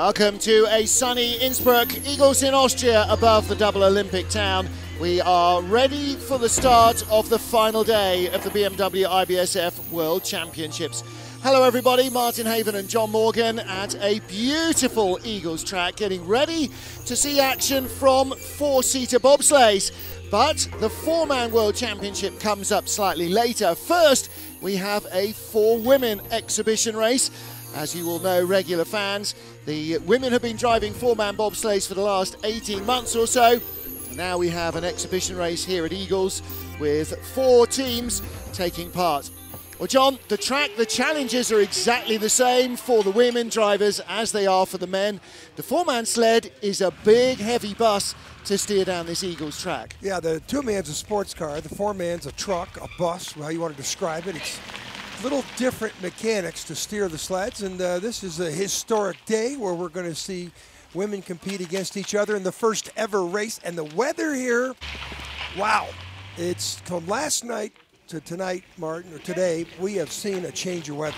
Welcome to a sunny Innsbruck-Igls in Austria above the double Olympic town. We are ready for the start of the final day of the BMW IBSF World Championships. Hello everybody, Martin Haven and John Morgan at a beautiful Eagles track, getting ready to see action from four-seater bobsleighs. But the four-man World Championship comes up slightly later. First, we have a four-women exhibition race. As you all know, regular fans, the women have been driving four-man bobsleighs for the last 18 months or so. Now we have an exhibition race here at Eagles with four teams taking part. Well, John, the challenges are exactly the same for the women drivers as they are for the men. The four-man sled is a big, heavy bus to steer down this Eagles track. Yeah, the two-man's a sports car, the four-man's a truck, a bus, how you want to describe it. It's little different mechanics to steer the sleds, and this is a historic day where we're going to see women compete against each other in the first ever race. And the weather here, wow, it's from last night to tonight, Martin, or today, we have seen a change of weather.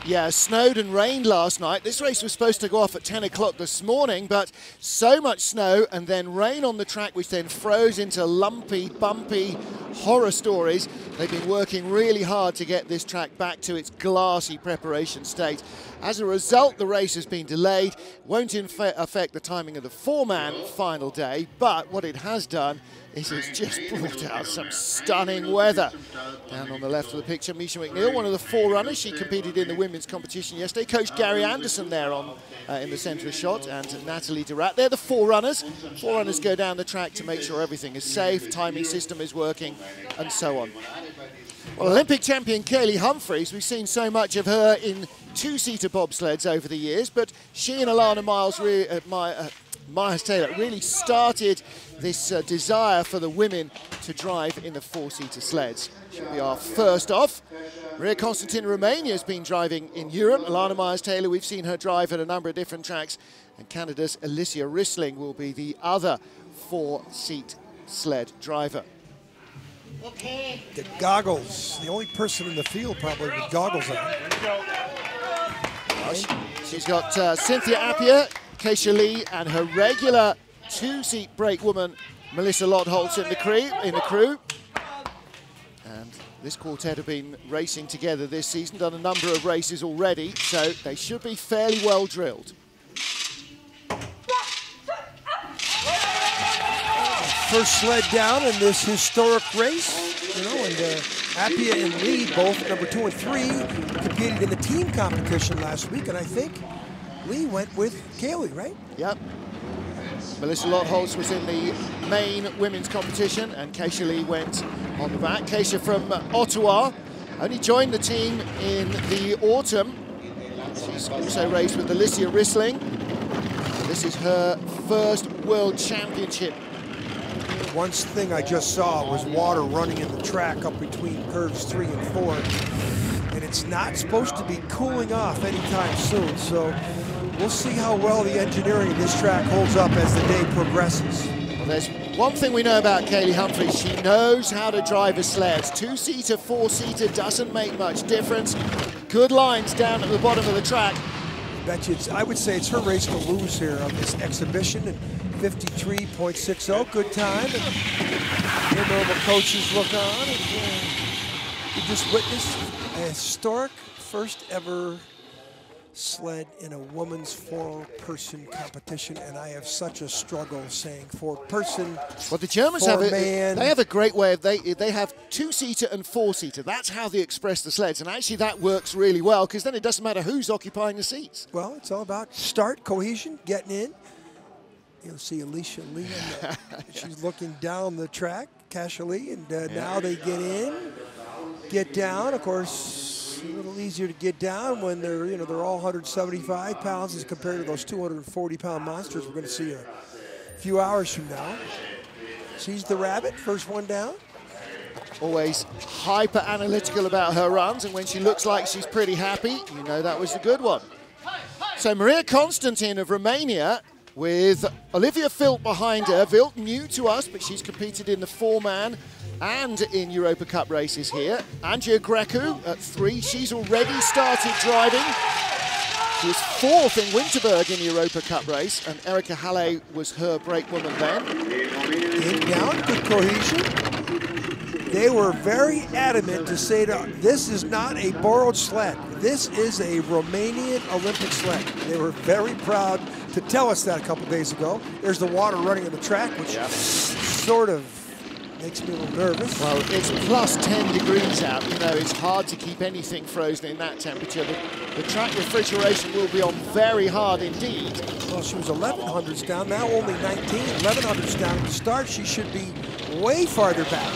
Yeah, snowed and rained last night. This race was supposed to go off at 10 o'clock this morning, but so much snow and then rain on the track, which then froze into lumpy, bumpy horror stories. They've been working really hard to get this track back to its glassy preparation state. As a result, the race has been delayed. Won't affect the timing of the four-man final day, but what it has done is it's just brought out some stunning weather. Down on the left of the picture, Misha McNeil, one of the forerunners. She competed in the women's competition yesterday. Coach Gary Anderson there on in the centre of shot, and Natalie Durat. They're the forerunners. Forerunners go down the track to make sure everything is safe, timing system is working, and so on. Well, Olympic champion Kaylee Humphries, we've seen so much of her in two-seater bobsleds over the years, but she and Alana Myers-Taylor really started this desire for the women to drive in the four-seater sleds. She'll be our first off. Maria Constantin Romania has been driving in Europe. Alana Myers-Taylor, we've seen her drive at a number of different tracks. And Canada's Alicia Rissling will be the other four-seat sled driver. Okay. The goggles, the only person in the field probably with goggles on. She's got Cynthia Appiah, Keisha Lee, and her regular two-seat brake woman, Melissa Lottholz, in the crew. And this quartet have been racing together this season, done a number of races already, so they should be fairly well drilled. First sled down in this historic race, you know, and Appiah and Lee, both number 2 and 3, competed in the team competition last week, and I think Lee went with Kaylee, right? Yep. Melissa Lottholz was in the main women's competition, and Keisha Lee went on the back. Keisha from Ottawa only joined the team in the autumn. She's also raced with Alicia Rissling. This is her first World Championship. One thing I just saw was water running in the track up between curves 3 and 4. And it's not supposed to be cooling off anytime soon. So we'll see how well the engineering of this track holds up as the day progresses. Well, there's one thing we know about Kaylee Humphries. She knows how to drive a sled. Two-seater, four-seater doesn't make much difference. Good lines down at the bottom of the track. I would say it's her race to lose here on this exhibition. And 53.60, good time. And innumerable coaches look on. And, we just witnessed a historic first ever sled in a women's four-person competition, and I have such a struggle saying four-person. Well, the Germans have a great way of they have two-seater and four-seater. That's how they express the sleds, and actually that works really well because then it doesn't matter who's occupying the seats. Well, it's all about start, cohesion, getting in. You'll see Alicia Lee. She's looking down the track, Keisha Lee, and now they get in, get down. Of course, a little easier to get down when they're, you know, they're all 175 pounds as compared to those 240-pound monsters we're going to see a few hours from now. She's the rabbit, first one down. Always hyper-analytical about her runs, and when she looks like she's pretty happy, you know that was a good one. So Maria Constantin of Romania, with Olivia Vilt behind her. Vilt new to us, but she's competed in the four-man and in Europa Cup races here. Andrea Grecu at 3. She's already started driving. She was 4th in Winterberg in the Europa Cup race, and Erika Halle was her brakewoman then. In down, good cohesion. They were very adamant to say this is not a borrowed sled. This is a Romanian Olympic sled. They were very proud to tell us that a couple days ago. There's the water running on the track, which sort of makes me a little nervous. Well, it's plus 10 degrees out. You know, it's hard to keep anything frozen in that temperature. The track refrigeration will be on very hard indeed. Well, she was 1100s down, now only 19. 1100s down at the start. She should be way farther back.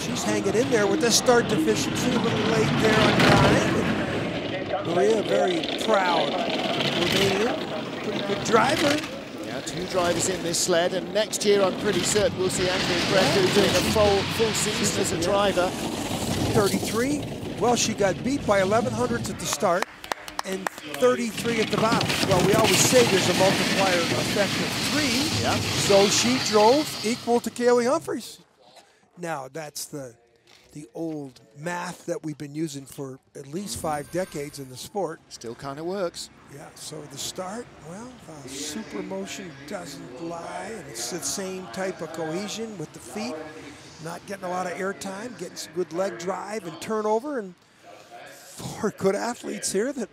She's hanging in there with the start deficiency. A little late there on time. Maria, very proud Romanian. Pretty good driver. 2 drivers in this sled, and next year I'm pretty certain we'll see Andrea Greco doing a full season as a driver. 33. Well, she got beat by 1100s at the start and 33 at the bottom. Well, we always say there's a multiplier effect of 3. So she drove equal to Kaylee Humphries. Now, that's the old math that we've been using for at least 5 decades in the sport. Still kind of works. Yeah, so the start, well, super motion doesn't lie, and it's the same type of cohesion with the feet, not getting a lot of air time, getting some good leg drive and turnover, and 4 good athletes here that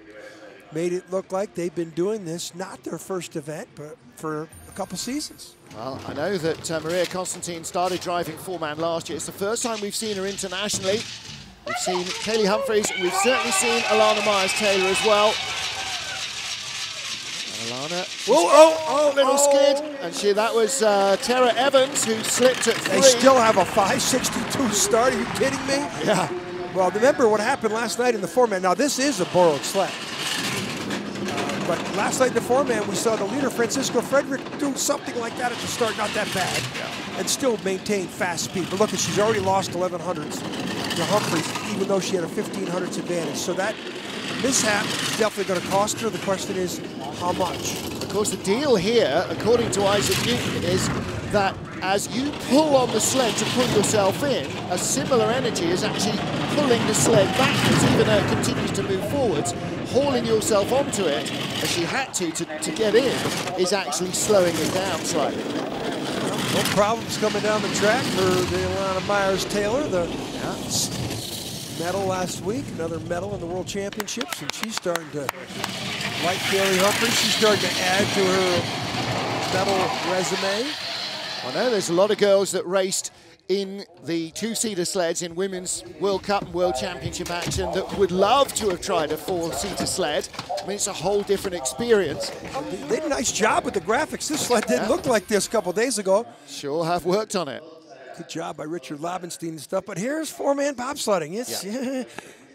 made it look like they've been doing this, not their first event, but for a couple seasons. Well, I know that Maria Constantine started driving 4-man last year. It's the first time we've seen her internationally. We've seen Kaylee Humphries, and we've certainly seen Alana Myers-Taylor as well. Alana, little skid, and that was Tara Evans who slipped at 3. They still have a 5:62 start. Are you kidding me? Yeah. Well, remember what happened last night in the 4-man. Now this is a borrowed sled, but last night in the 4-man we saw the leader Francisco Frederick do something like that at the start, not that bad, and still maintain fast speed. But look, she's already lost 1100s to Humphries, even though she had a 1500s advantage. So that mishap is definitely going to cost her. The question is, how much? Of course, the deal here, according to Isaac Newton, is that as you pull on the sled to pull yourself in, a similar energy is actually pulling the sled backwards, even though it continues to move forwards. Hauling yourself onto it, as she had to get in, is actually slowing it down slightly. No problems coming down the track for the Alana Myers-Taylor. The medal last week, another medal in the World Championships, and she's starting to, like Kaylee Humphries, she's starting to add to her medal resume. I know there's a lot of girls that raced in the 2-seater sleds in Women's World Cup and World Championship action that would love to have tried a 4-seater sled. I mean, it's a whole different experience. They did a nice job with the graphics. This sled didn't look like this a couple days ago. Sure have worked on it. Good job by Richard Lobenstein and stuff. But here's 4-man bobsledding.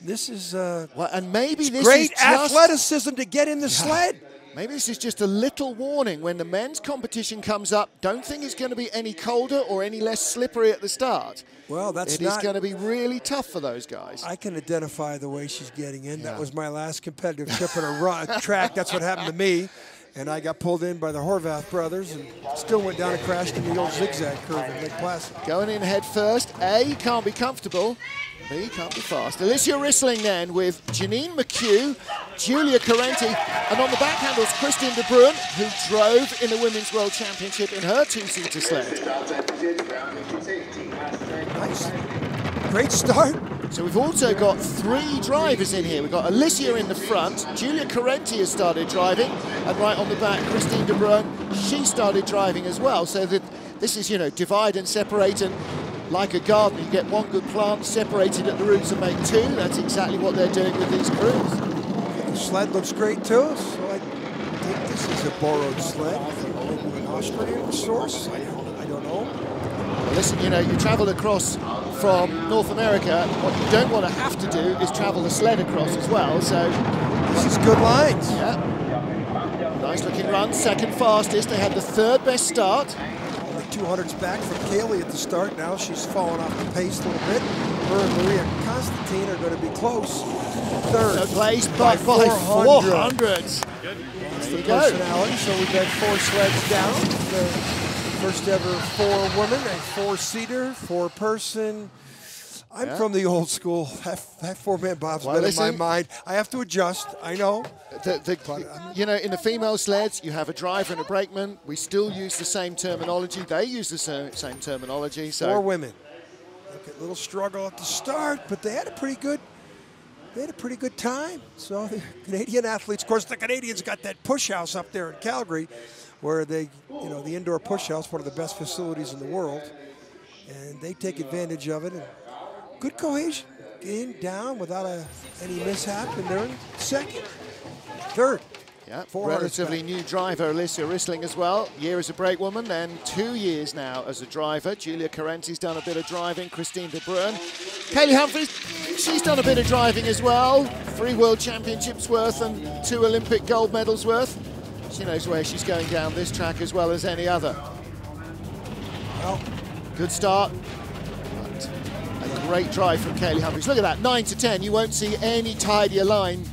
This is well, and maybe this great is just athleticism to get in the sled. Maybe this is just a little warning. When the men's competition comes up, don't think it's going to be any colder or any less slippery at the start. Well, it is going to be really tough for those guys. I can identify the way she's getting in. That was my last competitive trip on a track. That's what happened to me. And I got pulled in by the Horvath brothers and still went down and crashed in the old zigzag curve in Lake Placid. Going in head first. A, can't be comfortable. B, can't be fast. Alicia Rissling then with Janine McHugh, Julia Carenti, and on the back handles, Christine de Bruin, who drove in the Women's World Championship in her 2-seater sled. Nice. Great start. So we've also got 3 drivers in here. We've got Alicia in the front, Julia Carenti has started driving, and right on the back, Christine de Bruin, she started driving as well. So that this is, divide and separate, and like a garden, you get one good plant separated at the roots and make 2. That's exactly what they're doing with these crews. The sled looks great too, so I think this is a borrowed sled. Maybe an Austrian source, I don't know. Well, listen, you travel across from North America. What you don't want to have to do is travel the sled across as well, so this is good lines. Yeah. Nice looking run, second fastest. They had the 3rd best start. 200s back from Kaylee at the start. Now she's fallen off the pace a little bit. Her and Maria Constantine are going to be be close. Third place by 400. That's the personality. So we've got 4 sleds down. The first ever 4-woman, a 4-seater, 4-person I'm from the old school. That four-man bob's been in my mind. I have to adjust. I know. You know, in the female sleds, you have a driver and a brakeman. We still use the same terminology. They use the same terminology. So 4 women. Okay, a little struggle at the start, but they had a pretty good. They had a pretty good time. So the Canadian athletes, of course, the Canadians got that push house up there in Calgary, where they, you know, the indoor push house, one of the best facilities in the world, and they take advantage of it. And good cohesion, in, down, without any mishap, and they're in second, third. Yeah, relatively new driver, Alicia Rissling as well. Year as a brakewoman, then 2 years now as a driver. Julia Carenti's done a bit of driving. Christine de Bruyn. Kaylee Humphries, she's done a bit of driving as well. 3 World Championships worth and 2 Olympic gold medals worth. She knows where she's going down this track as well as any other. Well, good start. But a great drive from Kaylee Humphries. Look at that, 9 to 10. You won't see any tidier line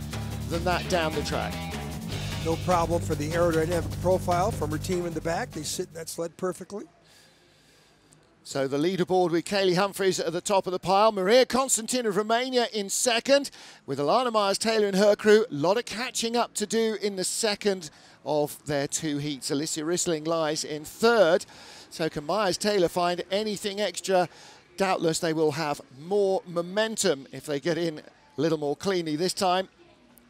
than that down the track. No problem for the aerodynamic profile from her team in the back. They sit in that sled perfectly. So the leaderboard with Kaylee Humphries at the top of the pile. Maria Constantin of Romania in second, with Alana Myers-Taylor and her crew. A lot of catching up to do in the second of their 2 heats. Alicia Rissling lies in third. So can Myers-Taylor find anything extra? Doubtless they will have more momentum if they get in a little more cleanly this time.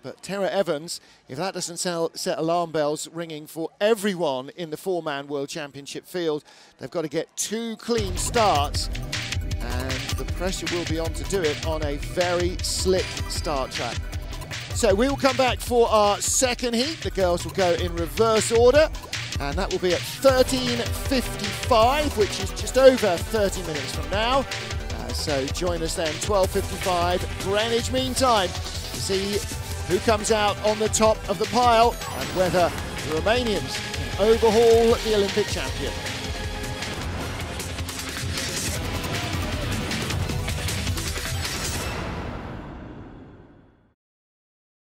But Tara Evans, if that doesn't set alarm bells ringing for everyone in the 4-man World Championship field, they've got to get 2 clean starts, and the pressure will be on to do it on a very slick start track. So we will come back for our second heat. The girls will go in reverse order, and that will be at 13:55, which is just over 30 minutes from now. So join us then, 12:55 Greenwich Mean Time, to see who comes out on the top of the pile and whether the Romanians can overhaul the Olympic champion.